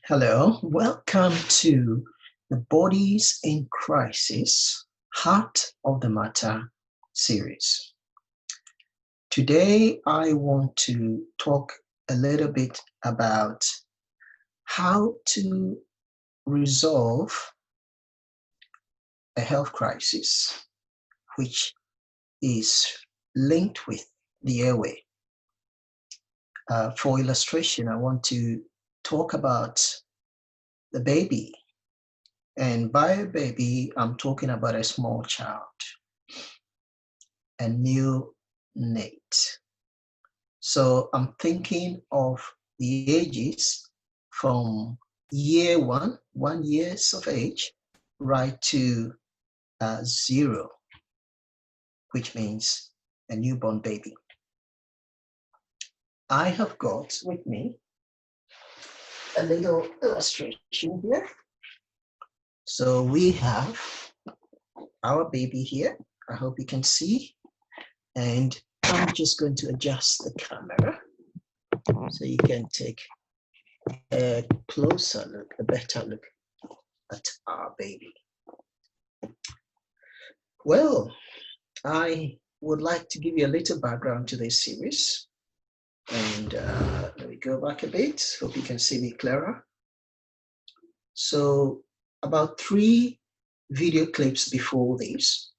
Hello, welcome to the Bodies in Crisis, Heart of the Matter series. Today, I want to talk a little bit about how to resolve a health crisis, which is linked with the airway. For illustration, I want to talk about the baby. And by a baby, I'm talking about a small child, a neonate. So I'm thinking of the ages from year 1 years of age, right to 0, which means a newborn baby. I have got with me a little illustration here. So we have our baby here. I hope you can see. And I'm just going to adjust the camera so you can take a closer look, a better look at our baby. Well, I would like to give you a little background to this series. And let me go back a bit. Hope you can see me clearer. So about 3 video clips before this,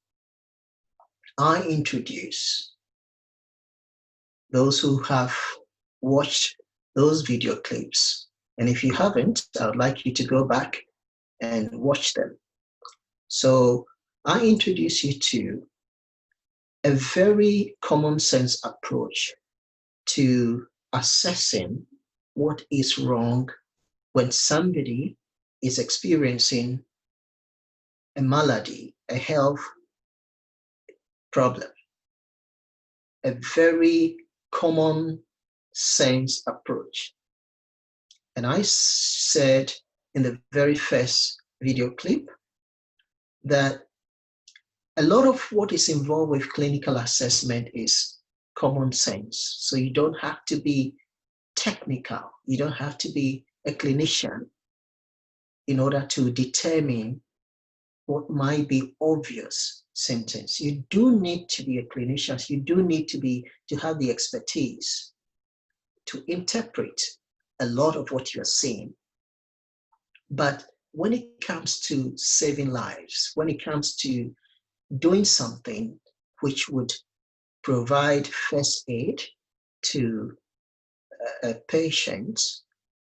I introduce those who have watched those video clips. And if you haven't, I would like you to go back and watch them. So I introduce you to a very common sense approach to assessing what is wrong when somebody is experiencing a malady, a health problem. A very common sense approach. And I said in the very first video clip that a lot of what is involved with clinical assessment is common sense. So you don't have to be technical. You don't have to be a clinician in order to determine what might be obvious symptoms. You do need to be a clinician. You do need to have the expertise to interpret a lot of what you're seeing. But when it comes to saving lives, when it comes to doing something which would provide first aid to a patient,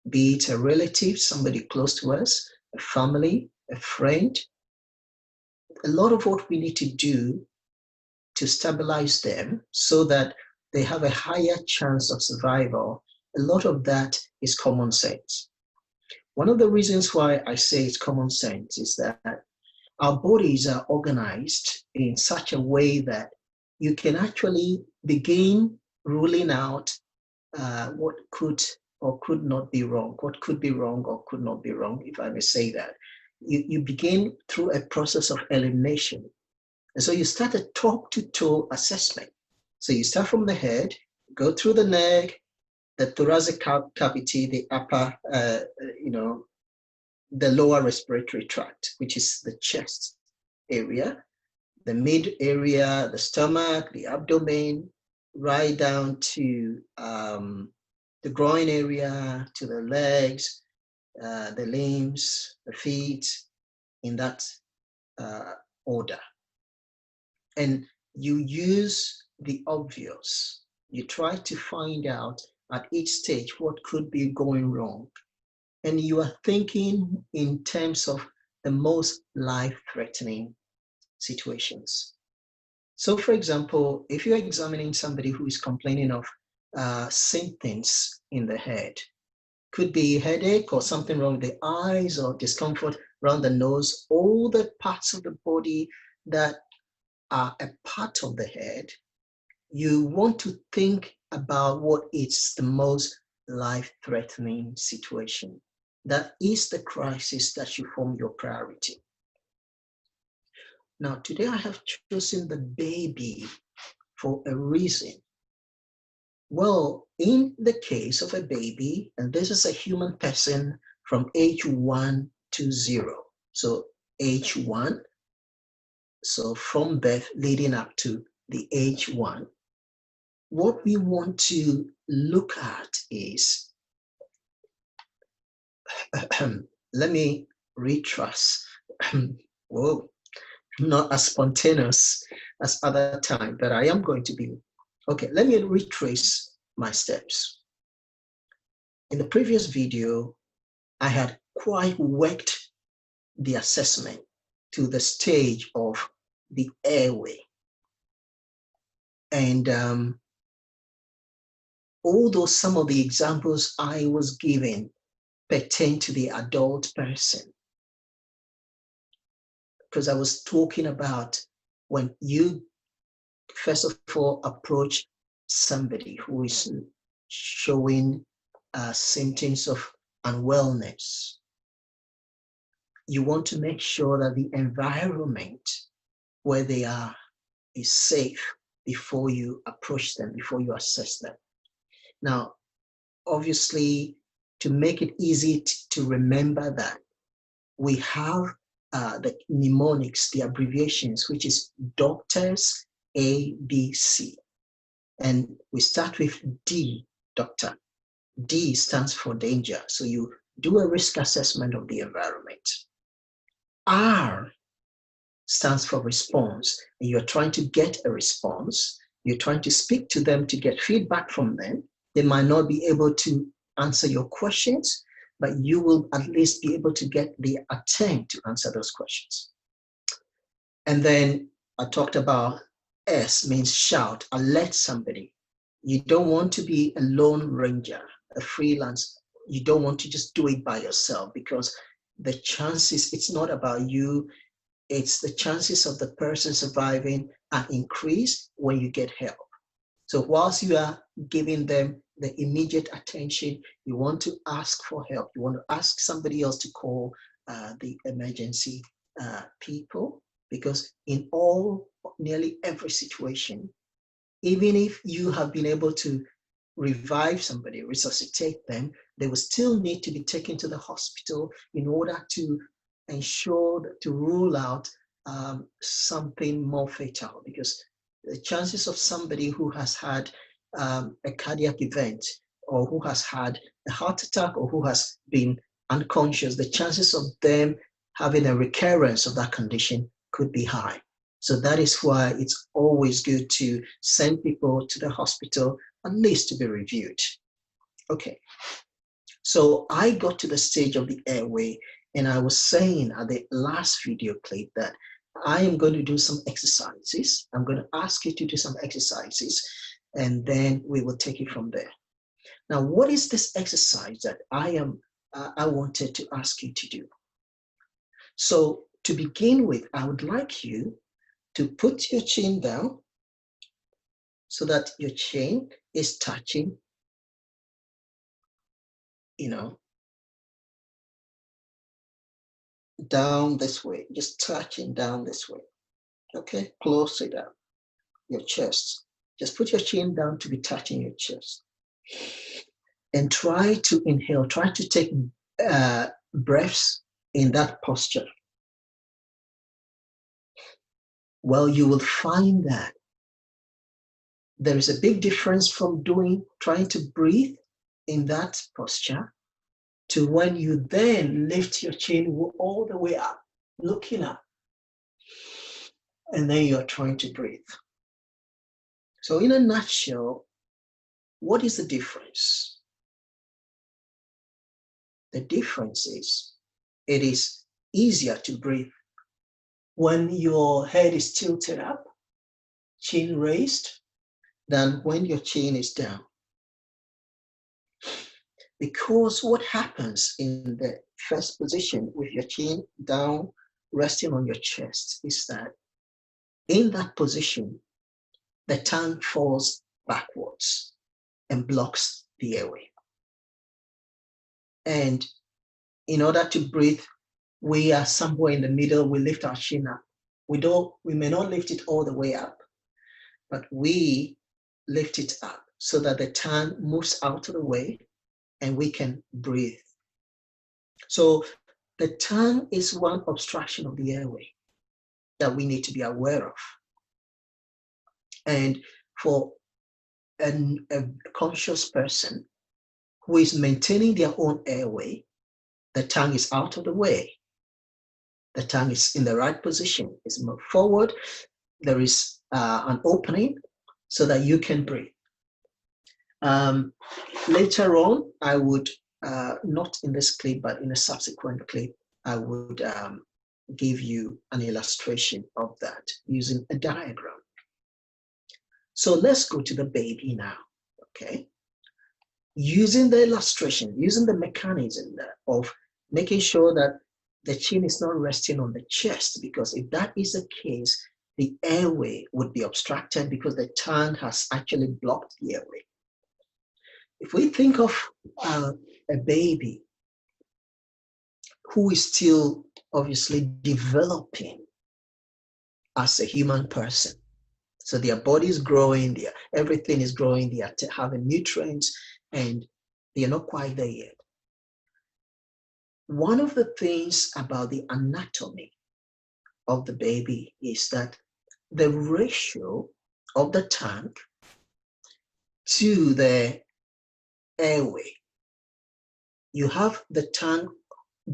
be it a relative, somebody close to us, a family, a friend, a lot of what we need to do to stabilize them so that they have a higher chance of survival, a lot of that is common sense. One of the reasons why I say it's common sense is that our bodies are organized in such a way that you can actually begin ruling out what could or could not be wrong, what could be wrong or could not be wrong, if I may say that. You begin through a process of elimination. And so you start a top-to-toe assessment. So you start from the head, go through the neck, the thoracic cavity, the upper, the lower respiratory tract, which is the chest area, the mid area, the stomach, the abdomen, right down to the groin area, to the legs, the limbs, the feet, in that order. And you use the obvious. You try to find out at each stage what could be going wrong. And you are thinking in terms of the most life-threatening situations. So for example, if you're examining somebody who is complaining of symptoms in the head, could be headache or something wrong with the eyes or discomfort around the nose, all the parts of the body that are a part of the head, you want to think about what is the most life-threatening situation. That is the crisis that should form your priority. Now, today I have chosen the baby for a reason. Well, in the case of a baby, and this is a human person from H1 to 0. So H1, so from birth leading up to the H1, what we want to look at is, let me retrace. Whoa, not as spontaneous as other time, but I am going to be. Okay, let me retrace my steps. In the previous video, I had quite worked the assessment to the stage of the airway. And although some of the examples I was given pertain to the adult person, because I was talking about when you, first of all, approach somebody who is showing symptoms of unwellness, you want to make sure that the environment where they are is safe before you approach them, before you assess them. Now, obviously, to make it easy to remember that, we have the mnemonics, the abbreviations, which is doctors ABC. And we start with D, doctor. D stands for danger. So you do a risk assessment of the environment. R stands for response. And you're trying to get a response. You're trying to speak to them to get feedback from them. They might not be able to answer your questions, but you will at least be able to get the attempt to answer those questions. And then I talked about S, means shout, alert somebody. You don't want to be a lone ranger, a freelance. You don't want to just do it by yourself, because the chances, it's not about you, it's the chances of the person surviving are increased when you get help. So whilst you are giving them the immediate attention, you want to ask for help. You want to ask somebody else to call the emergency people, because in nearly every situation, even if you have been able to revive somebody, resuscitate them, they will still need to be taken to the hospital in order to ensure, to rule out something more fatal, because the chances of somebody who has had a cardiac event, or who has had a heart attack, or who has been unconscious, the chances of them having a recurrence of that condition could be high. So that is why it's always good to send people to the hospital, at least to be reviewed. Okay, so I got to the stage of the airway, and I was saying at the last video clip that I am going to do some exercises. I'm going to ask you to do some exercises, and then we will take it from there. Now, what is this exercise that I wanted to ask you to do? So to begin with, I would like you to put your chin down so that your chin is touching, down this way, just touching down this way. Okay, close it down, your chest. Just put your chin down to be touching your chest. And try to inhale, try to take breaths in that posture. Well, you will find that there is a big difference from trying to breathe in that posture to when you then lift your chin all the way up, looking up, and then you're trying to breathe. So in a nutshell, what is the difference? The difference is it is easier to breathe when your head is tilted up, chin raised, than when your chin is down. Because what happens in the first position with your chin down, resting on your chest, is that in that position, the tongue falls backwards and blocks the airway. And in order to breathe, we are somewhere in the middle. We lift our chin up. We may not lift it all the way up, but we lift it up so that the tongue moves out of the way and we can breathe. So the tongue is one obstruction of the airway that we need to be aware of. And for a conscious person who is maintaining their own airway, the tongue is out of the way. The tongue is in the right position. It's moved forward. There is an opening so that you can breathe. Later on, I would, not in this clip, but in a subsequent clip, I would give you an illustration of that using a diagram. So let's go to the baby now, okay? Using the illustration, using the mechanism of making sure that the chin is not resting on the chest, because if that is the case, the airway would be obstructed because the tongue has actually blocked the airway. If we think of a baby who is still obviously developing as a human person, so their body is growing, everything is growing, they are having nutrients, and they are not quite there yet. One of the things about the anatomy of the baby is that the ratio of the tongue to the airway, you have the tongue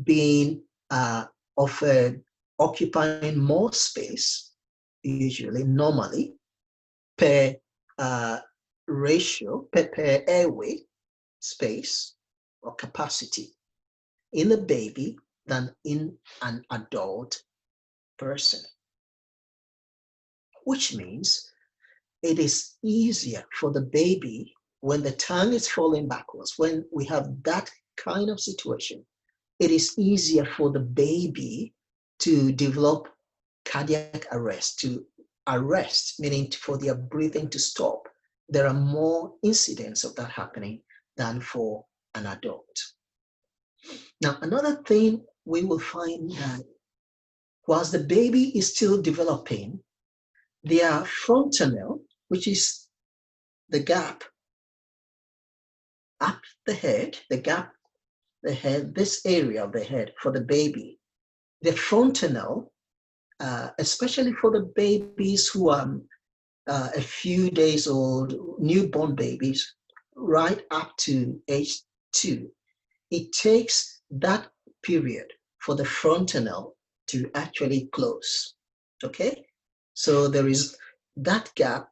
being occupying more space, usually, normally, per ratio, per airway space or capacity in the baby than in an adult person. Which means it is easier for the baby when the tongue is falling backwards, when we have that kind of situation, it is easier for the baby to develop cardiac arrest, to arrest, meaning for their breathing to stop. There are more incidents of that happening than for an adult. Now, another thing we will find that whilst the baby is still developing, their frontanel, which is the gap up the head, the head, this area of the head for the baby, the frontanel, especially for the babies who are a few days old, newborn babies, right up to age 2, it takes that period for the frontanel to actually close, okay? So there is that gap,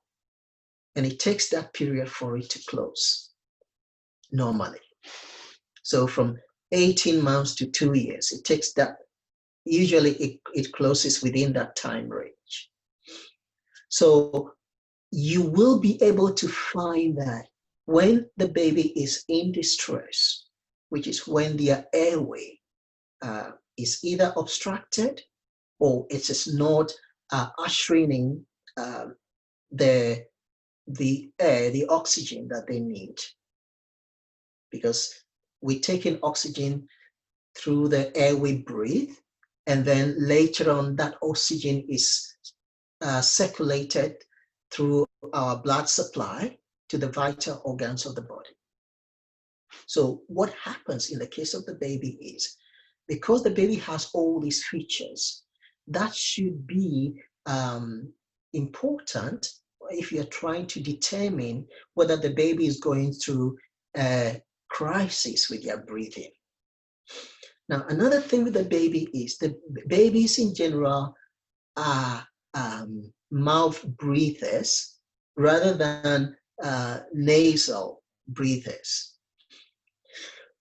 and it takes that period for it to close normally. So from 18 months to 2 years, it takes that. Usually it closes within that time range. So you will be able to find that when the baby is in distress, which is when their airway is either obstructed or it is not ushering in the air, the oxygen that they need. Because we take in oxygen through the air we breathe, and then later on that oxygen is circulated through our blood supply to the vital organs of the body. So what happens in the case of the baby is, because the baby has all these features, that should be important if you're trying to determine whether the baby is going through a crisis with their breathing. Now, another thing with the baby is the babies in general are mouth breathers rather than nasal breathers.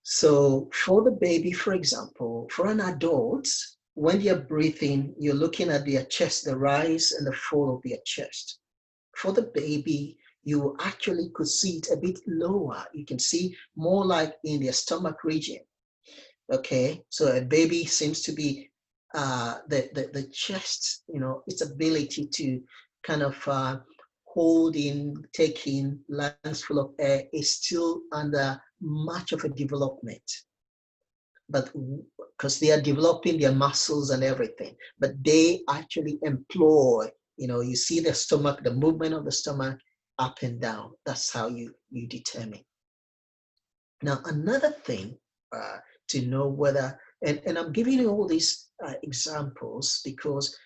So for the baby, for example, for an adult, when they're breathing, you're looking at their chest, the rise and the fall of their chest. For the baby, you actually could see it a bit lower. You can see more like in their stomach region. Okay, so a baby seems to be the chest, its ability to kind of hold in, take in lungs full of air is still under much of a development. But because they are developing their muscles and everything, but they actually employ, you see the stomach, the movement of the stomach up and down. That's how you determine. Now, another thing to know whether, and I'm giving you all these examples because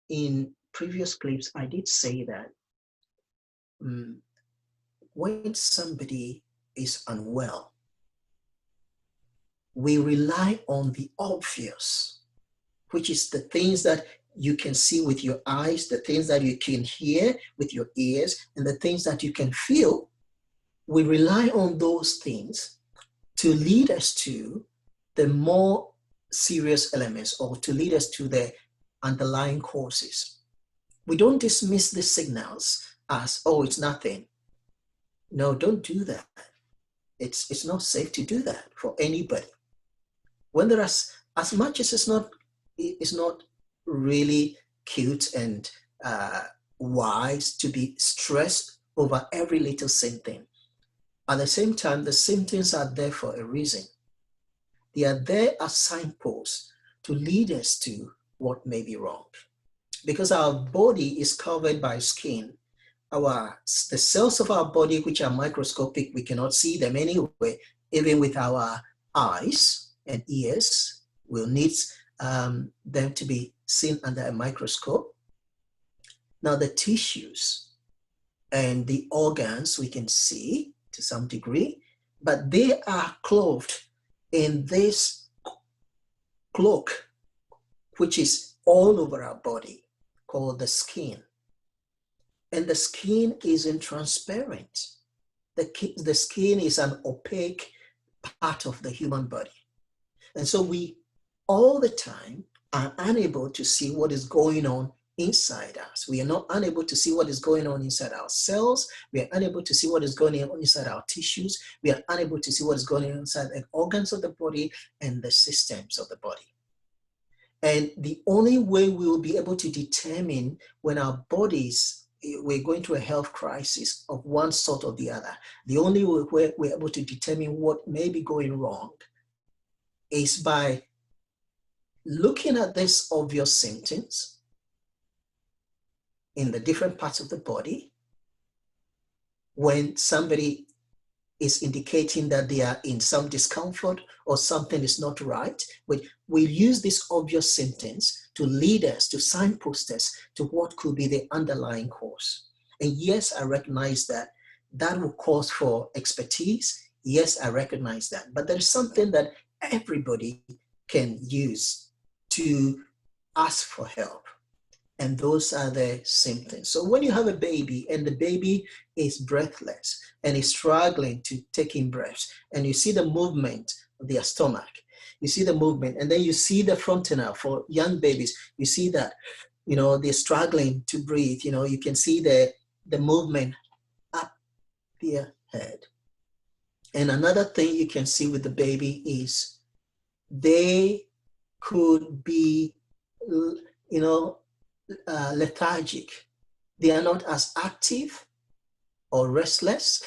in previous clips, I did say that when somebody is unwell, we rely on the obvious, which is the things that you can see with your eyes, the things that you can hear with your ears, and the things that you can feel. We rely on those things to lead us to the more serious elements, or to lead us to the underlying causes. We don't dismiss the signals as, oh, it's nothing. No, don't do that. It's not safe to do that for anybody. When there is, as much as it's not really cute and wise to be stressed over every little symptom. At the same time, the symptoms are there for a reason. They are there as signposts to lead us to what may be wrong. Because our body is covered by skin, the cells of our body, which are microscopic, we cannot see them anyway, even with our eyes and ears. We'll need them to be seen under a microscope. Now the tissues and the organs we can see to some degree, but they are clothed in this cloak, which is all over our body, called the skin. And the skin isn't transparent. The skin is an opaque part of the human body. And so we all the time are unable to see what is going on inside us. We are not unable to see what is going on inside our cells. We are unable to see what is going on inside our tissues. We are unable to see what is going on inside the organs of the body and the systems of the body. And the only way we will be able to determine when our bodies, we're going through a health crisis of one sort or the other, the only way we're able to determine what may be going wrong is by looking at these obvious symptoms in the different parts of the body. When somebody is indicating that they are in some discomfort or something is not right, we use these obvious symptoms to lead us, to signpost us to what could be the underlying cause. And yes, I recognize that that will cause for expertise. Yes, I recognize that. But there's something that everybody can use to ask for help. And those are the symptoms. So when you have a baby and the baby is breathless and is struggling to take in breaths, and you see the movement of their stomach, you see the movement, and then you see the frontal for young babies, you see that, they're struggling to breathe, you can see the movement up their head. And another thing you can see with the baby is they could be, lethargic. They are not as active or restless.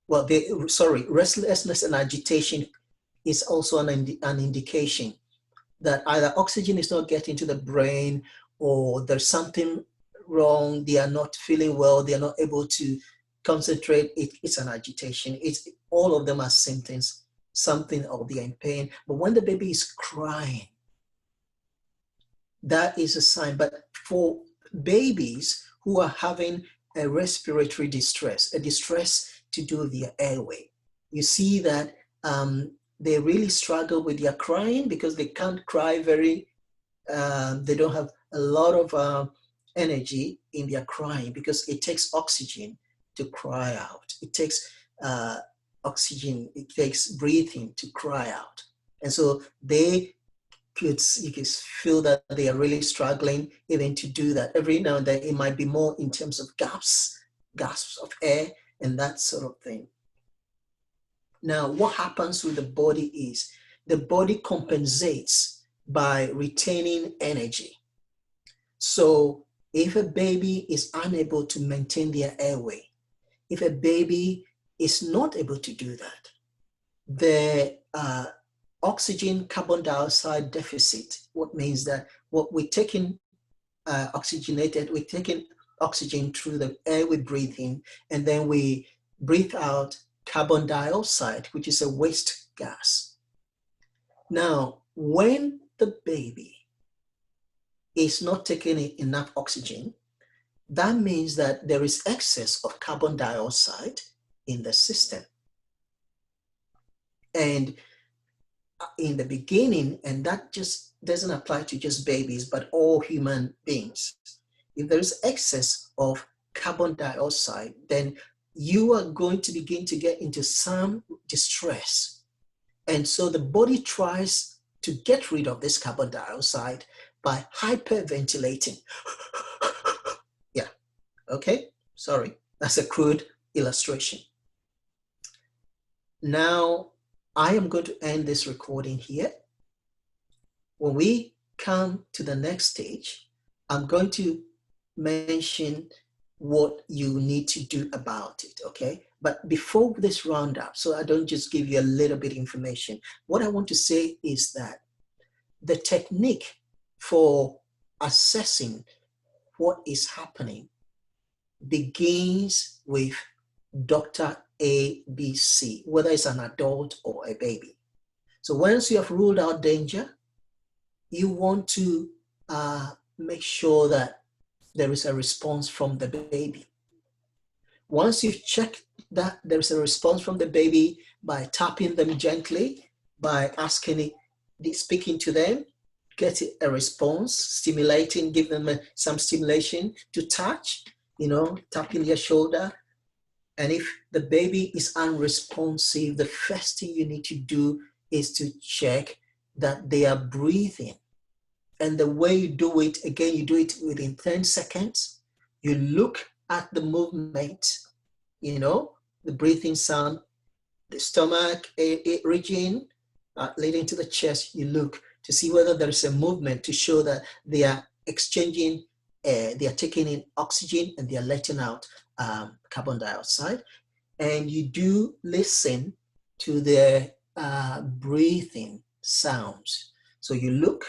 Restlessness and agitation is also an indication that either oxygen is not getting to the brain or there's something wrong. They are not feeling well. They are not able to concentrate. It's an agitation. All of them are symptoms, something or they're in pain. But when the baby is crying, that is a sign. But for babies who are having a respiratory distress, a distress to do with their airway, you see that they really struggle with their crying because they can't cry they don't have a lot of energy in their crying because it takes oxygen to cry out. It takes oxygen, it takes breathing to cry out. And so you can feel that they are really struggling even to do that. Every now and then it might be more in terms of gasps of air and that sort of thing. Now, what happens with the body is the body compensates by retaining energy. So if a baby is unable to maintain their airway, if a baby is not able to do that, the oxygen carbon dioxide deficit, what means that what we're taking we're taking oxygen through the air we breathe in, and then we breathe out carbon dioxide, which is a waste gas. Now, when the baby is not taking enough oxygen, that means that there is excess of carbon dioxide in the system. And in the beginning, and that just doesn't apply to just babies, but all human beings. If there is excess of carbon dioxide, then you are going to begin to get into some distress. And so the body tries to get rid of this carbon dioxide by hyperventilating. Yeah, okay, sorry, that's a crude illustration. Now, I am going to end this recording here. When we come to the next stage, I'm going to mention what you need to do about it, okay? But before this roundup, so I don't just give you a little bit of information, what I want to say is that the technique for assessing what is happening begins with Dr. ABC, whether it's an adult or a baby. So once you have ruled out danger, you want to make sure that there is a response from the baby. Once you've checked that there is a response from the baby by tapping them gently, by asking, speaking to them, get a response, stimulating, give them some stimulation to touch, tapping their shoulder. And if the baby is unresponsive, the first thing you need to do is to check that they are breathing. And the way you do it, again, you do it within 10 seconds. You look at the movement, the breathing sound, the stomach region leading to the chest. You look to see whether there is a movement to show that they are exchanging, they are taking in oxygen and they are letting out carbon dioxide. And you do listen to their breathing sounds. So you look,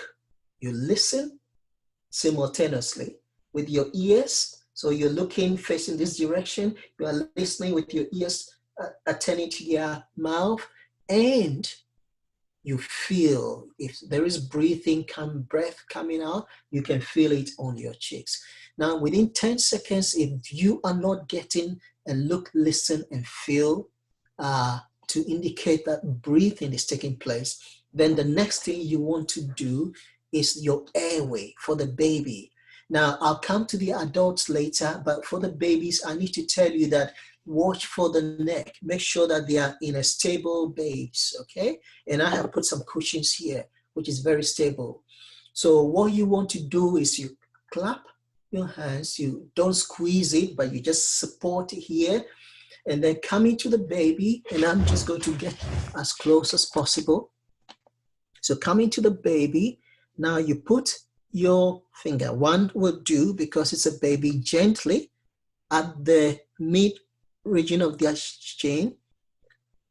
you listen simultaneously with your ears. So you're looking, facing this direction. You are listening with your ears attending to your mouth, and you feel if there is breath coming out, you can feel it on your cheeks. Now, within 10 seconds, if you are not getting a look, listen, and feel to indicate that breathing is taking place, then the next thing you want to do is your airway for the baby. Now, I'll come to the adults later, but for the babies, I need to tell you that watch for the neck. Make sure that they are in a stable base, okay? And I have put some cushions here, which is very stable. So what you want to do is you clap your hands. You don't squeeze it, but you just support it here. And then come into the baby, and I'm just going to get as close as possible. So come into the baby. Now you put your finger, one will do because it's a baby, gently at the mid region of their chin,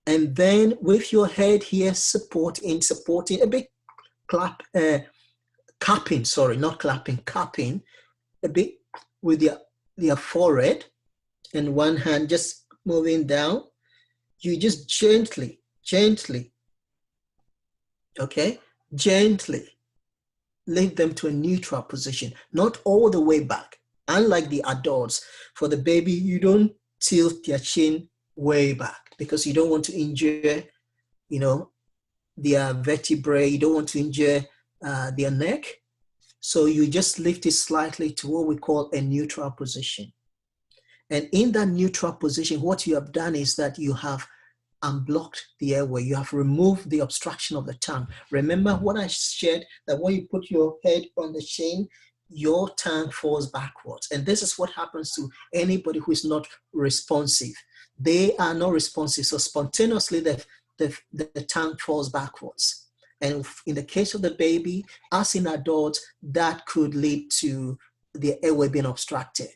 and then with your head here supporting a bit cupping a bit with their forehead, and one hand just moving down. You just gently, okay, gently lead them to a neutral position, not all the way back. Unlike the adults, for the baby, you don't tilt their chin way back because you don't want to injure, their vertebrae. You don't want to injure their neck. So you just lift it slightly to what we call a neutral position. And in that neutral position, what you have done is that you have unblocked the airway. You have removed the obstruction of the tongue. Remember what I shared, that when you put your head on the chin, your tongue falls backwards. And this is what happens to anybody who is not responsive. They are not responsive. So spontaneously, the tongue falls backwards. And in the case of the baby, as in adults, that could lead to the airway being obstructed.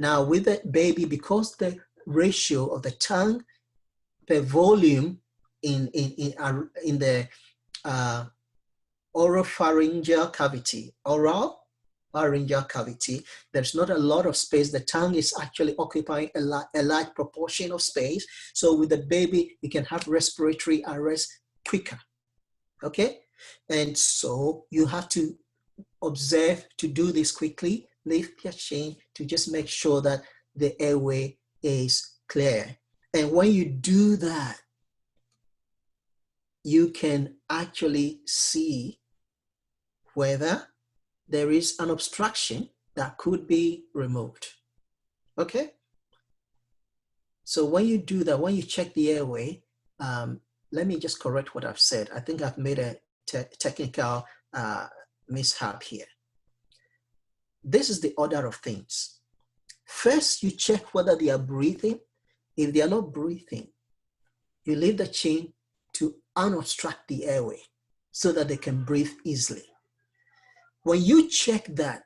Now with the baby, because the ratio of the tongue per volume in the oropharyngeal cavity, there's not a lot of space. The tongue is actually occupying a large proportion of space. So with the baby, you can have respiratory arrest quicker, okay? And so you have to observe to do this quickly, lift your chin to just make sure that the airway is clear. And when you do that, you can actually see whether there is an obstruction that could be removed, okay? So when you do that, when you check the airway, let me just correct what I've said. I think I've made a technical mishap here. This is the order of things. First, you check whether they are breathing. If they are not breathing, you leave the chin to unobstruct the airway so that they can breathe easily. When you check that,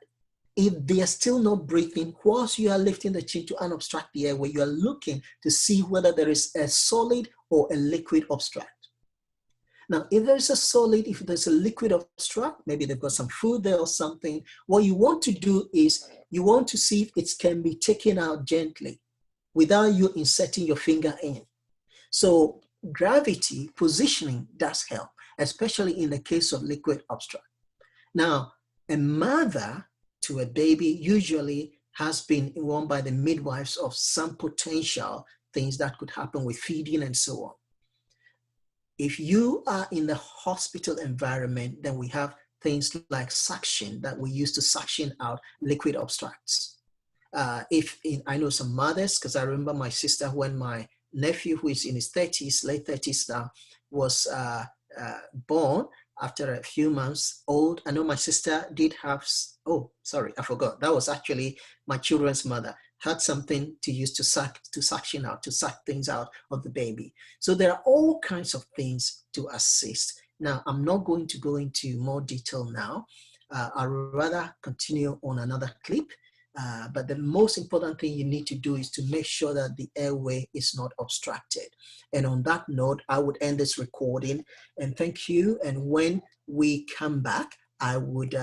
if they are still not breathing, whilst you are lifting the chin to unobstruct the airway, you are looking to see whether there is a solid or a liquid obstruct. Now, if there is a solid, if there's a liquid obstruct, maybe they've got some food there or something, what you want to do is you want to see if it can be taken out gently without you inserting your finger in. So gravity positioning does help, especially in the case of liquid obstruct. Now, a mother to a baby usually has been warned by the midwives of some potential things that could happen with feeding and so on. If you are in the hospital environment, then we have things like suction that we use to suction out liquid obstructs. I know some mothers, because I remember my sister when my nephew, who is in his 30s, late 30s now, was born after a few months old. I know my sister did have, oh, sorry, I forgot. That was actually my children's mother, had something to use to suction out, to suck things out of the baby. So there are all kinds of things to assist. Now, I'm not going to go into more detail now. I'll rather continue on another clip. But the most important thing you need to do is to make sure that the airway is not obstructed. And on that note, I would end this recording and thank you. And when we come back, I would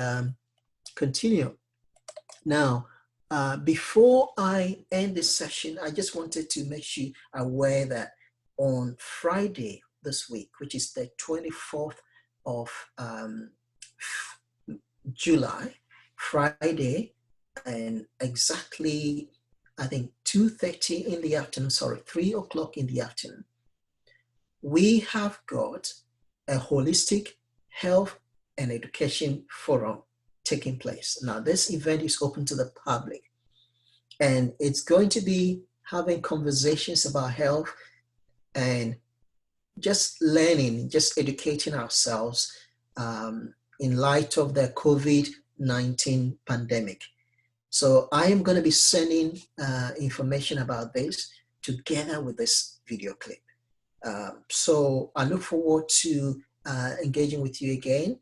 continue. Now, before I end this session, I just wanted to make you aware that on Friday this week, which is the 24th of July, Friday, and exactly, I think 2:30 in the afternoon, sorry, 3 o'clock in the afternoon, we have got a holistic health and education forum taking place. Now, this event is open to the public, and it's going to be having conversations about health and just learning, just educating ourselves in light of the COVID-19 pandemic. So I am going to be sending information about this together with this video clip. So I look forward to engaging with you again.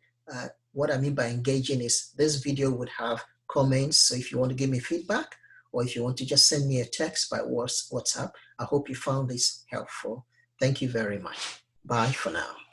What I mean by engaging is this video would have comments. So if you want to give me feedback, or if you want to just send me a text by WhatsApp, I hope you found this helpful. Thank you very much. Bye for now.